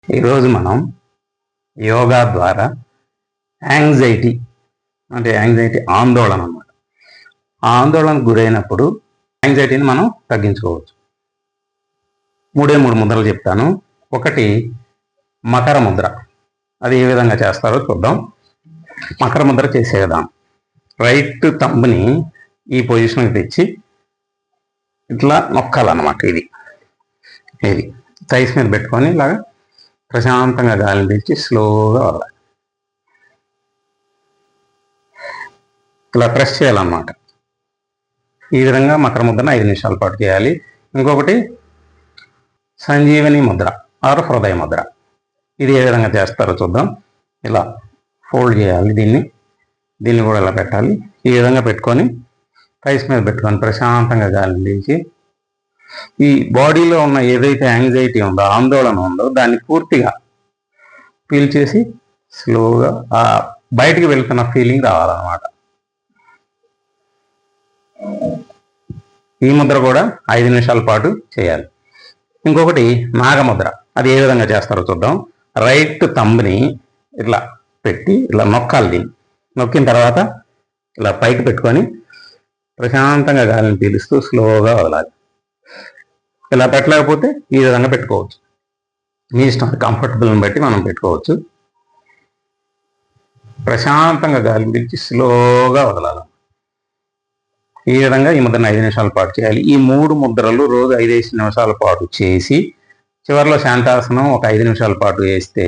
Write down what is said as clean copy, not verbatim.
ఈరోజు మనం యోగా ద్వారా యాంగ్జైటీ ఆందోళన అన్నమాట. ఆ ఆందోళనకు గురైనప్పుడు యాంగ్జైటీని మనం తగ్గించుకోవచ్చు. మూడు ముద్రలు చెప్తాను. ఒకటి మకర ముద్ర. అది ఏ విధంగా చేస్తారో చూద్దాం. మకర ముద్ర చేసే విధానం: రైట్ థంబ్ని ఈ పొజిషన్కి తెచ్చి ఇట్లా నొక్కాలన్నమాట. ఇది థైస్ మీద పెట్టుకొని ఇలాగా ప్రశాంతంగా గాలిని పీల్చి స్లోగా వదలాలి. ఇలా ప్రెస్ చేయాలన్నమాట. ఈ విధంగా మకర ముద్రను 5 నిమిషాల పాటు చేయాలి. ఇంకొకటి సంజీవని ముద్ర ఆరు హృదయ ముద్ర. ఇది ఏ విధంగా చేస్తారో చూద్దాం. ఇలా ఫోల్డ్ చేయాలి. దీన్ని కూడా ఇలా పెట్టాలి. ఈ విధంగా పెట్టుకొని థైస్ మీద పెట్టుకొని ప్రశాంతంగా గాలిని పీల్చి ఈ బాడీలో ఉన్న ఏదైతే యాంగ్జైటీ ఉందో, ఆందోళన ఉందో, దాన్ని పూర్తిగా పీల్చేసి స్లోగా ఆ బయటికి వెళ్తున్న ఫీలింగ్ రావాలన్నమాట. ఈ ముద్ర కూడా 5 నిమిషాల పాటు చేయాలి. ఇంకొకటి నాగముద్ర. అది ఏ విధంగా చేస్తారో చూద్దాం. రైట్ థంబ్ని ఇట్లా పెట్టి ఇలా నొక్కాలి. దీన్ని నొక్కిన తర్వాత ఇలా పైకి పెట్టుకొని ప్రశాంతంగా గాలిని పీలుస్తూ స్లోగా వదలాలి. ఇలా పెట్టలేకపోతే ఈ విధంగా పెట్టుకోవచ్చు. మీ ఇష్టం, కంఫర్టబుల్ని బట్టి మనం పెట్టుకోవచ్చు. ప్రశాంతంగా గాలిని పీల్చి స్లోగా వదలాలి. ఈ విధంగా ఈ ముద్రను 5 నిమిషాల పాటు చేయాలి. ఈ 3 ముద్రలు రోజు 5 నిమిషాల పాటు చేసి చివరిలో శాంతాసనం ఒక 5 నిమిషాల పాటు వేస్తే